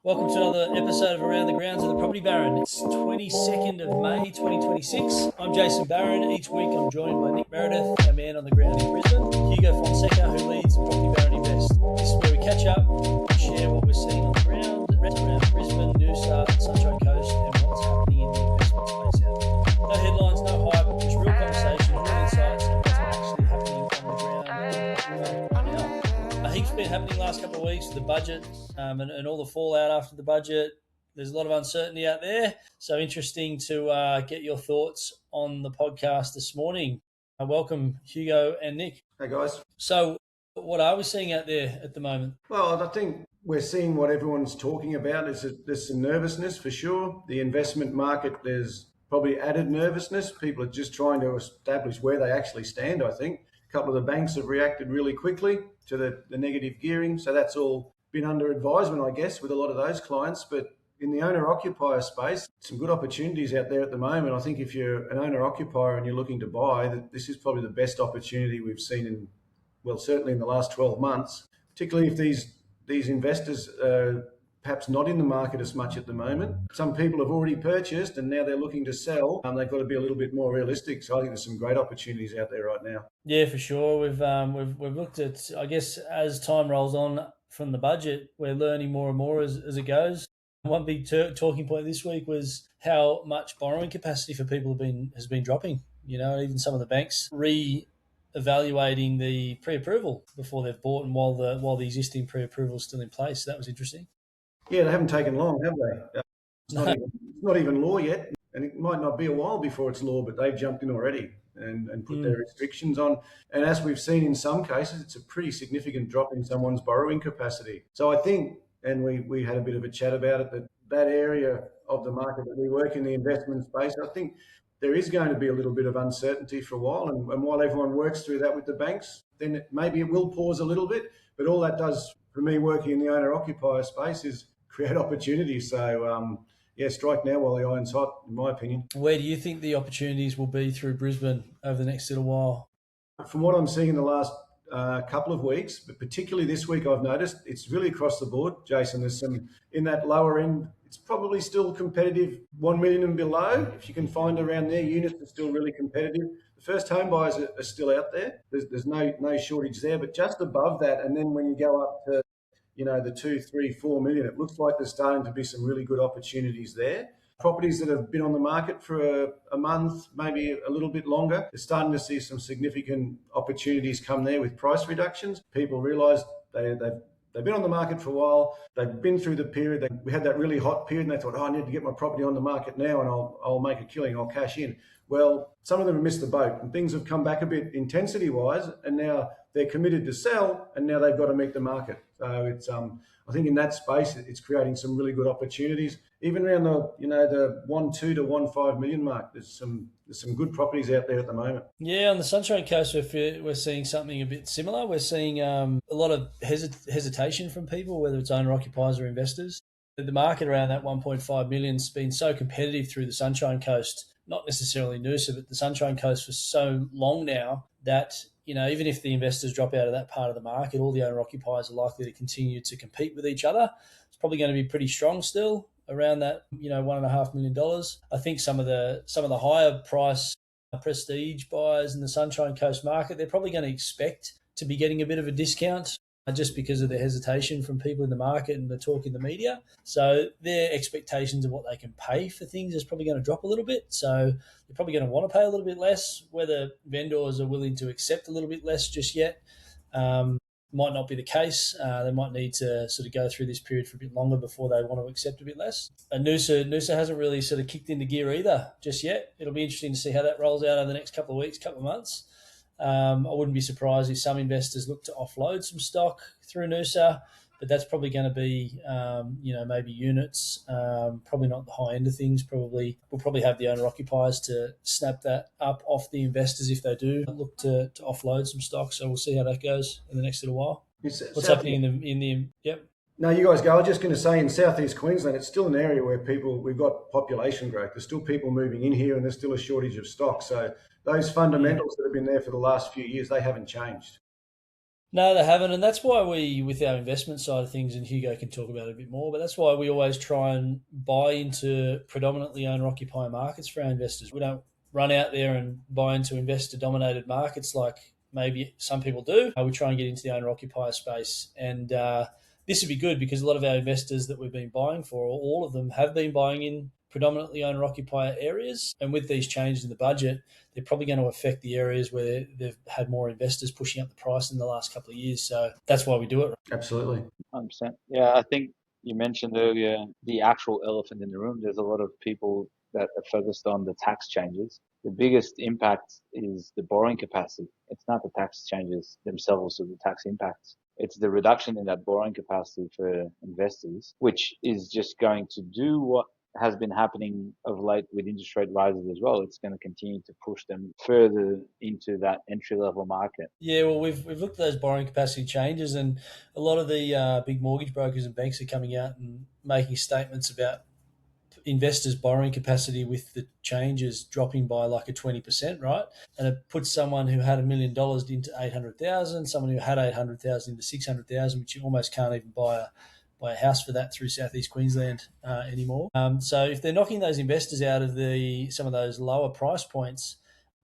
Welcome to another episode of Around the Grounds of the Property Baron. It's 22nd of May 2026. I'm Jason Barron. Each week I'm joined by Nick Meredith, our man on the ground in Brisbane, Hugo Fonseca, who leads the Property Baron Invest. This is where we catch up and share what we're seeing on the ground around Brisbane, Noosa, Sunshine Coast, and what's happening in the investment space out there. No headlines, no hype, just real conversations, real insights, and what's actually happening on the ground right now. A heap's been happening the last couple of weeks with the budget and all the fallout after the budget. There's a lot of uncertainty out there. So interesting to get your thoughts on the podcast this morning. Welcome, Hugo and Nick. Hey, guys. So what are we seeing out there at the moment? Well, I think we're seeing what everyone's talking about. There's some nervousness for sure. The investment market, there's probably added nervousness. People are just trying to establish where they actually stand, I think. A couple of the banks have reacted really quickly to the negative gearing. So that's all been under advisement, I guess, with a lot of those clients. But in the owner-occupier space, some good opportunities out there at the moment. I think if you're an owner-occupier and you're looking to buy, this is probably the best opportunity we've seen certainly in the last 12 months, particularly if these investors are perhaps not in the market as much at the moment. Some people have already purchased and now they're looking to sell. They've got to be a little bit more realistic. So I think there's some great opportunities out there right now. Yeah, for sure. We've looked at, I guess, as time rolls on from the budget, we're learning more and more as it goes. One big talking point this week was how much borrowing capacity for people has been dropping. You know, even some of the banks evaluating the pre-approval before they've bought, and while the existing pre-approval is still in place. So that was interesting. Yeah, they haven't taken long, have they? It's not even law yet, and it might not be a while before it's law, but they've jumped in already and put their restrictions on. And as we've seen in some cases, it's a pretty significant drop in someone's borrowing capacity. So I think, and we had a bit of a chat about it, that area of the market that we work in, the investment space, I think there is going to be a little bit of uncertainty for a while. And while everyone works through that with the banks, then maybe it will pause a little bit. But all that does for me working in the owner-occupier space is create opportunities. So, strike now while the iron's hot, in my opinion. Where do you think the opportunities will be through Brisbane over the next little while? From what I'm seeing in the last couple of weeks, but particularly this week, I've noticed it's really across the board, Jason. There's some in that lower end. It's probably still competitive, 1 million and below. If you can find around there, units are still really competitive. The first home buyers are still out there. There's no shortage there, but just above that, and then when you go up to the 2, 3, 4 million, it looks like there's starting to be some really good opportunities there. Properties that have been on the market for a month, maybe a little bit longer, they're starting to see some significant opportunities come there with price reductions. People realise they've been on the market for a while. They've been through the period. We had that really hot period and they thought, I need to get my property on the market now and I'll make a killing, I'll cash in. Well, some of them have missed the boat and things have come back a bit intensity-wise and now they're committed to sell and now they've got to meet the market. So it's I think in that space it's creating some really good opportunities. Even around the 1.2 to 1.5 million mark, there's some good properties out there at the moment. Yeah, on the Sunshine Coast, we're seeing something a bit similar. We're seeing a lot of hesitation from people, whether it's owner-occupiers or investors. The market around that 1.5 million has been so competitive through the Sunshine Coast, not necessarily Noosa, but the Sunshine Coast for so long now that, even if the investors drop out of that part of the market, all the owner-occupiers are likely to continue to compete with each other. It's probably going to be pretty strong still around that, $1.5 million. I think some of the higher price prestige buyers in the Sunshine Coast market, they're probably going to expect to be getting a bit of a discount just because of the hesitation from people in the market and the talk in the media. So their expectations of what they can pay for things is probably going to drop a little bit. So they're probably going to want to pay a little bit less. Whether vendors are willing to accept a little bit less just yet might not be the case. They might need to sort of go through this period for a bit longer before they want to accept a bit less. And Noosa hasn't really sort of kicked into gear either just yet. It'll be interesting to see how that rolls out over the next couple of weeks, couple of months. I wouldn't be surprised if some investors look to offload some stock through Noosa, but that's probably going to be, maybe units, probably not the high end of things. We'll probably have the owner-occupiers to snap that up off the investors if they do look to offload some stock. So we'll see how that goes in the next little while. What's happening in the yep. No, you guys go. I was just going to say in South East Queensland, it's still an area where we've got population growth. There's still people moving in here and there's still a shortage of stock. So those fundamentals that have been there for the last few years, they haven't changed. No, they haven't, and that's why we, with our investment side of things, and Hugo can talk about it a bit more, but that's why we always try and buy into predominantly owner-occupier markets for our investors. We don't run out there and buy into investor-dominated markets like maybe some people do. We try and get into the owner-occupier space, and this would be good because a lot of our investors that we've been buying for, all of them, have been buying in predominantly owner-occupier areas, and with these changes in the budget, they're probably going to affect the areas where they've had more investors pushing up the price in the last couple of years. So that's why we do it. Absolutely. 100%. Yeah, I think you mentioned earlier the actual elephant in the room. There's a lot of people that are focused on the tax changes. The biggest impact is the borrowing capacity. It's not the tax changes themselves or the tax impacts. It's the reduction in that borrowing capacity for investors, which is just going to do what has been happening of late with interest rate rises as well. It's going to continue to push them further into that entry level market. Yeah, well, we've looked at those borrowing capacity changes, and a lot of the big mortgage brokers and banks are coming out and making statements about investors' borrowing capacity with the changes dropping by like a 20%, right? And it puts someone who had $1 million into 800,000, someone who had 800,000 into 600,000, which you almost can't even buy a house for that through South East Queensland anymore. So if they're knocking those investors out of some of those lower price points,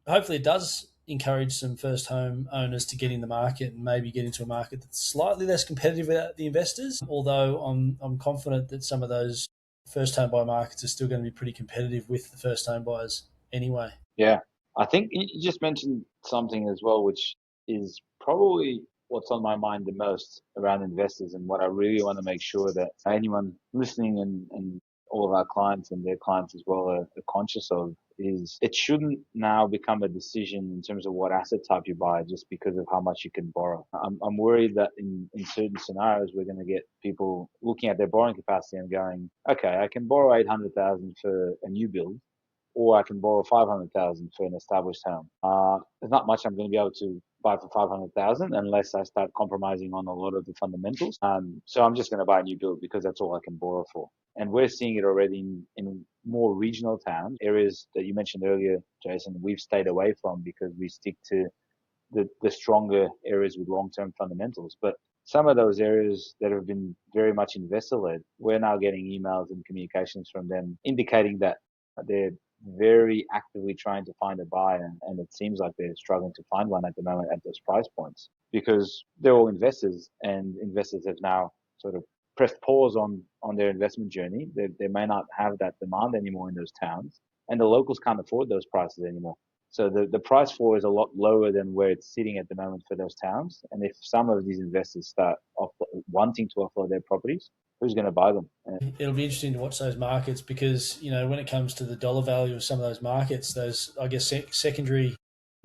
hopefully it does encourage some first home owners to get in the market and maybe get into a market that's slightly less competitive without the investors. Although I'm confident that some of those first home buyer markets are still going to be pretty competitive with the first home buyers anyway. Yeah, I think you just mentioned something as well, which is probably what's on my mind the most around investors, and what I really want to make sure that anyone listening and all of our clients and their clients as well are conscious of is it shouldn't now become a decision in terms of what asset type you buy just because of how much you can borrow. I'm worried that in certain scenarios, we're going to get people looking at their borrowing capacity and going, okay, I can borrow 800,000 for a new build, or I can borrow 500,000 for an established home. There's not much I'm going to be able to buy for 500,000 unless I start compromising on a lot of the fundamentals. So I'm just going to buy a new build because that's all I can borrow for. And we're seeing it already in more regional towns, areas that you mentioned earlier, Jason, we've stayed away from because we stick to the stronger areas with long-term fundamentals. But some of those areas that have been very much investor-led, we're now getting emails and communications from them indicating that they're very actively trying to find a buyer, and it seems like they're struggling to find one at the moment at those price points because they're all investors, and investors have now sort of pressed pause on their investment journey. They may not have that demand anymore in those towns, and the locals can't afford those prices anymore. So the price floor is a lot lower than where it's sitting at the moment for those towns. And if some of these investors start wanting to offload their properties, who's going to buy them? It'll be interesting to watch those markets because, when it comes to the dollar value of some of those markets, those, I guess, secondary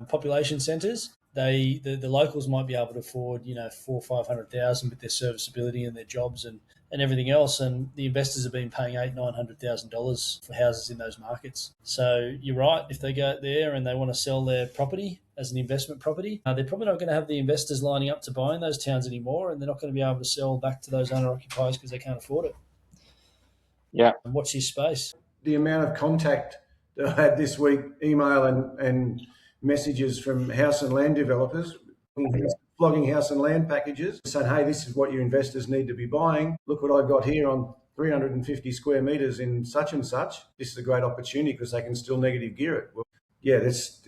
population centres, the locals might be able to afford, 400,000-500,000 with their serviceability and their jobs and everything else, and the investors have been paying $800,000-900,000 for houses in those markets. So you're right. If they go out there and they want to sell their property as an investment property, they're probably not going to have the investors lining up to buy in those towns anymore, and they're not going to be able to sell back to those owner-occupiers because they can't afford it. Yeah. And watch this space. The amount of contact that I had this week, email and messages from house and land developers, flogging house and land packages, saying, hey, this is what your investors need to be buying. Look what I've got here on 350 square metres in such and such. This is a great opportunity because they can still negative gear it. Well, yeah, there's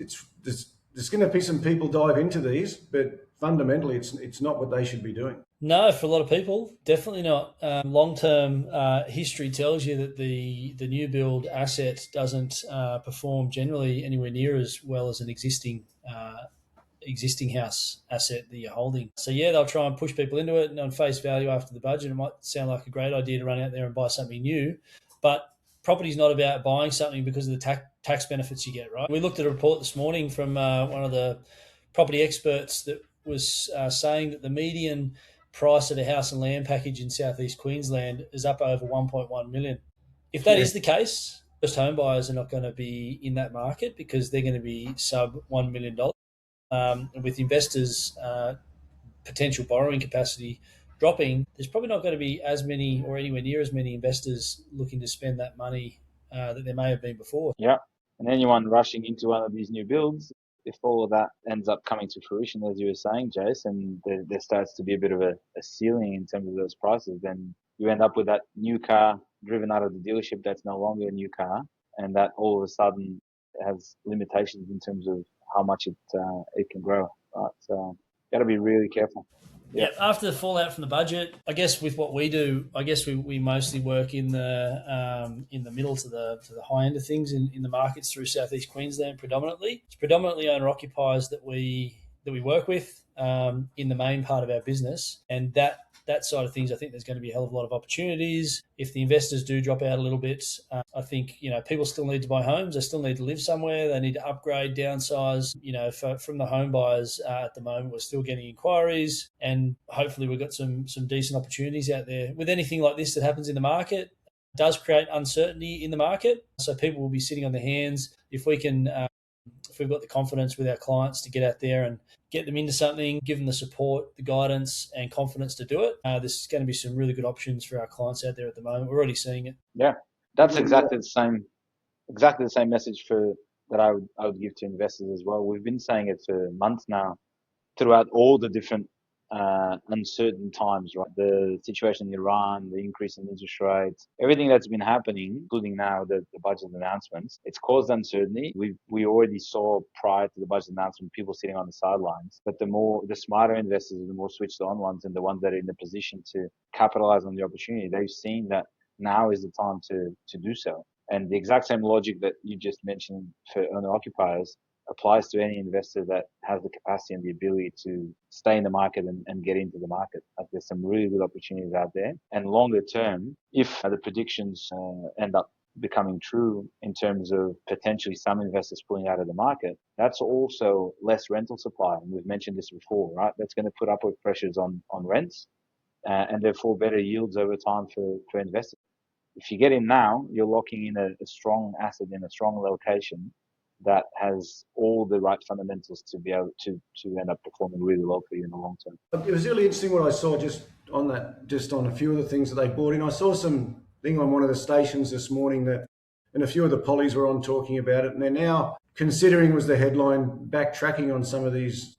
going to be some people dive into these, but fundamentally it's not what they should be doing. No, for a lot of people, definitely not. Long-term history tells you that the new build asset doesn't perform generally anywhere near as well as an existing house asset that you're holding. So yeah, they'll try and push people into it, and on face value after the budget, it might sound like a great idea to run out there and buy something new, but property's not about buying something because of the tax benefits you get, right? We looked at a report this morning from one of the property experts that was saying that the median price of a house and land package in South East Queensland is up over 1.1 million. If that is the case, first home buyers are not going to be in that market because they're going to be sub $1 million. With investors' potential borrowing capacity dropping, there's probably not going to be as many or anywhere near as many investors looking to spend that money that there may have been before. Yeah. And anyone rushing into one of these new builds, if all of that ends up coming to fruition, as you were saying, Jason, there starts to be a bit of a ceiling in terms of those prices, then you end up with that new car driven out of the dealership that's no longer a new car, and that all of a sudden has limitations in terms of how much it can grow. Right, so got to be really careful. Yeah, after the fallout from the budget, I guess with what we do, I guess we mostly work in the middle to the high end of things in the markets through South East Queensland predominantly. It's predominantly owner occupiers that we work with in the main part of our business, and that side of things, I think there's going to be a hell of a lot of opportunities. If the investors do drop out a little bit, I think, people still need to buy homes. They still need to live somewhere. They need to upgrade, downsize. From the home buyers at the moment, we're still getting inquiries, and hopefully we've got some decent opportunities out there. With anything like this that happens in the market, it does create uncertainty in the market. So people will be sitting on their hands. If we can, if we've got the confidence with our clients to get out there and get them into something, give them the support, the guidance and confidence to do it, there's going to be some really good options for our clients out there at the moment. We're already seeing it. Yeah, that's exactly the same message that I would give to investors as well. We've been saying it for months now, throughout all the different uncertain times, right? The situation in Iran, the increase in interest rates, everything that's been happening, including now the budget announcements, it's caused uncertainty. We already saw prior to the budget announcement people sitting on the sidelines, but the smarter investors, the more switched on ones, and the ones that are in the position to capitalize on the opportunity, they've seen that now is the time to do so. And the exact same logic that you just mentioned for owner occupiers applies to any investor that has the capacity and the ability to stay in the market and get into the market. Like, there's some really good opportunities out there. And longer term, if the predictions end up becoming true in terms of potentially some investors pulling out of the market, that's also less rental supply. And we've mentioned this before, right? That's going to put upward pressures on rents and therefore better yields over time for investors. If you get in now, you're locking in a strong asset in a strong location that has all the right fundamentals to be able to end up performing really well for you in the long term. It was really interesting what I saw just on a few of the things that they bought in. I saw some thing on one of the stations this morning and a few of the pollies were on talking about it, and they're now considering, was the headline, backtracking on some of these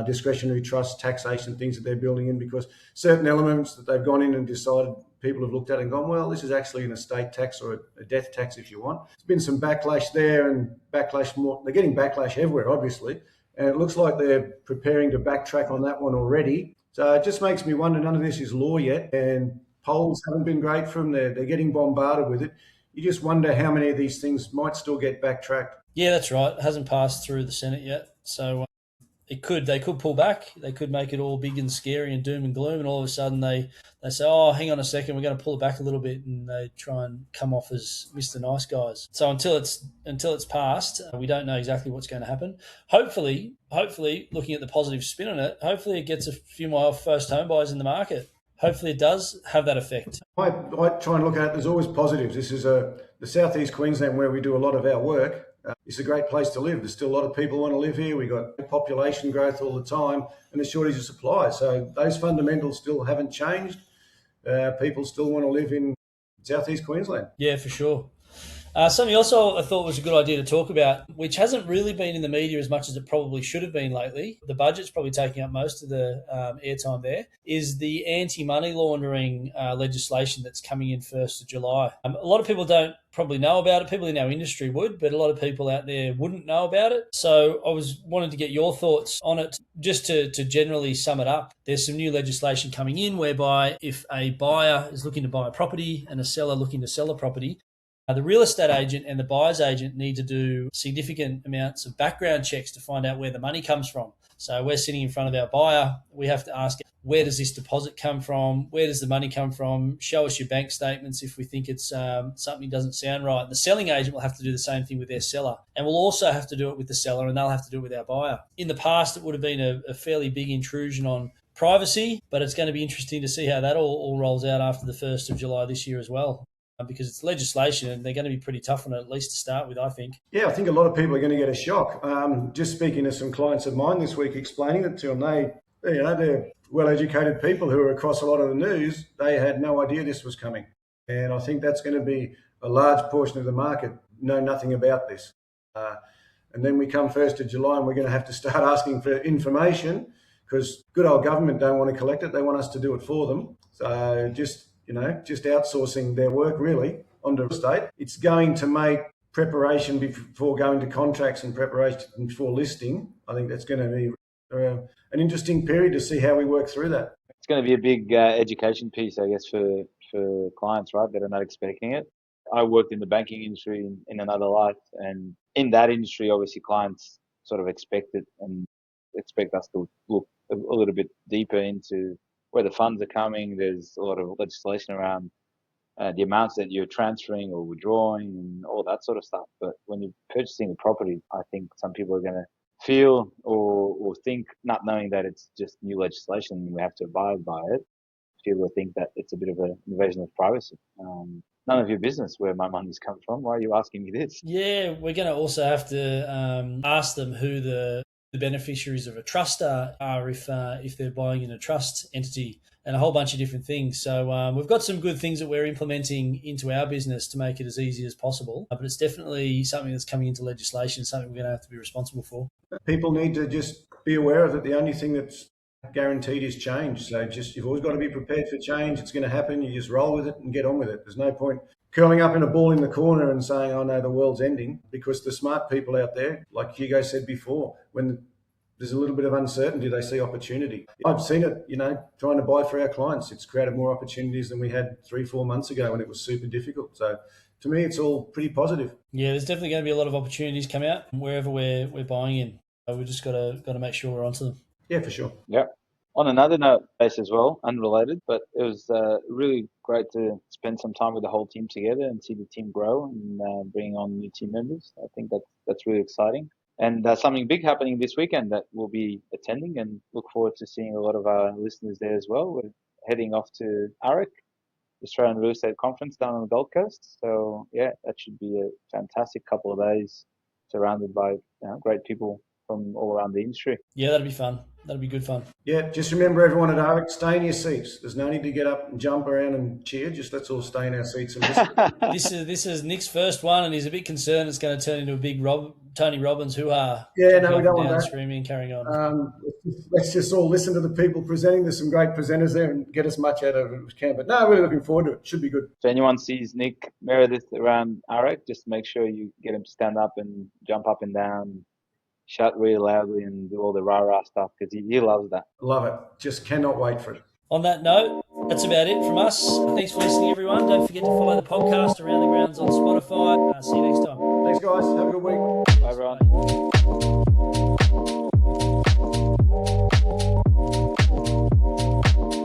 discretionary trust taxation things that they're building in, because certain elements that they've gone in and decided, people have looked at and gone, well, this is actually an estate tax or a death tax if you want. There's been some backlash there, and backlash more. They're getting backlash everywhere, obviously, and it looks like they're preparing to backtrack on that one already. So it just makes me wonder, none of this is law yet, and polls haven't been great from there. They're getting bombarded with it. You just wonder how many of these things might still get backtracked. Yeah, that's right. It hasn't passed through the Senate yet. So they could pull back. They could make it all big and scary and doom and gloom, and all of a sudden they say, oh, hang on a second, we're going to pull it back a little bit, and they try and come off as Mr. Nice Guys. So until it's passed, we don't know exactly what's going to happen. Hopefully, looking at the positive spin on it, hopefully it gets a few more first home buyers in the market. Hopefully it does have that effect. I try and look at it, there's always positives. This is the South East Queensland where we do a lot of our work. It's a great place to live. There's still a lot of people want to live here. We've got population growth all the time and a shortage of supply. So those fundamentals still haven't changed. People still want to live in South East Queensland. Yeah, for sure. Something also I thought was a good idea to talk about, which hasn't really been in the media as much as it probably should have been lately. The budget's probably taking up most of the airtime there, is the anti-money laundering legislation that's coming in 1st of July. A lot of people don't probably know about it. People in our industry would, but a lot of people out there wouldn't know about it. So I wanted to get your thoughts on it. Just to generally sum it up, there's some new legislation coming in whereby if a buyer is looking to buy a property and a seller looking to sell a property, the real estate agent and the buyer's agent need to do significant amounts of background checks to find out where the money comes from. So we're sitting in front of our buyer. We have to ask, where does this deposit come from? Where does the money come from? Show us your bank statements if we think it's something doesn't sound right. And the selling agent will have to do the same thing with their seller. And we'll also have to do it with the seller, and they'll have to do it with our buyer. In the past, it would have been a fairly big intrusion on privacy, but it's going to be interesting to see how that all rolls out after the 1st of July this year as well. Because it's legislation and they're going to be pretty tough on it, at least to start with, I think. Yeah, I think a lot of people are going to get a shock. Just speaking to some clients of mine this week, explaining it to them, they're well-educated people who are across a lot of the news. They had no idea this was coming. And I think that's going to be a large portion of the market know nothing about this. And then we come 1st of July and we're going to have to start asking for information because good old government don't want to collect it. They want us to do it for them. So just outsourcing their work really onto the state. It's going to make preparation before going to contracts and preparation before listing. I think that's going to be an interesting period to see how we work through that. It's going to be a big education piece, I guess, for clients, right, that are not expecting it. I worked in the banking industry in another life, and in that industry, obviously, clients sort of expect it and expect us to look a little bit deeper into where the funds are coming. There's a lot of legislation around the amounts that you're transferring or withdrawing and all that sort of stuff. But when you're purchasing a property, I think some people are going to feel or think, not knowing that it's just new legislation and we have to abide by it, people will think that it's a bit of an invasion of privacy. None of your business where my money's come from. Why are you asking me this? Yeah, we're going to also have to ask them who the beneficiaries of a trust are if they're buying in a trust entity, and a whole bunch of different things. So we've got some good things that we're implementing into our business to make it as easy as possible. But it's definitely something that's coming into legislation, something we're going to have to be responsible for. People need to just be aware of it. The only thing that's guaranteed is change. So you've always got to be prepared for change. It's going to happen. You just roll with it and get on with it. There's no point curling up in a ball in the corner and saying, oh no, the world's ending, because the smart people out there, like Hugo said before, when there's a little bit of uncertainty, they see opportunity. I've seen it, trying to buy for our clients. It's created more opportunities than we had 3-4 months ago when it was super difficult. So to me, it's all pretty positive. Yeah, there's definitely going to be a lot of opportunities come out wherever we're buying in. We've just got to make sure we're onto them. Yeah, for sure. Yeah. On another note, base as well, unrelated, but it was really great to spend some time with the whole team together and see the team grow and bring on new team members. I think that's really exciting. And something big happening this weekend that we'll be attending, and look forward to seeing a lot of our listeners there as well. We're heading off to AREC, Australian Real Estate Conference down on the Gold Coast. So yeah, that should be a fantastic couple of days, surrounded by great people from all around the industry. Yeah, that'll be fun. That'll be good fun. Yeah, just remember everyone at AREC, stay in your seats. There's no need to get up and jump around and cheer. Just let's all stay in our seats and listen. This is Nick's first one, and he's a bit concerned it's going to turn into a big Tony Robbins hoo-ha. Yeah, no, we don't want that. Screaming, carrying on. Let's just all listen to the people presenting. There's some great presenters there and get as much out of it as we can. But no, really looking forward to it. Should be good. If anyone sees Nick Meredith around AREC, just make sure you get him to stand up and jump up and down, shout really loudly and do all the rah-rah stuff, because he loves that. Love it. Just cannot wait for it. On that note, that's about it from us. Thanks for listening, everyone. Don't forget to follow the podcast Around the Grounds on Spotify. See you next time. Thanks, guys. Have a good week. Bye, everyone.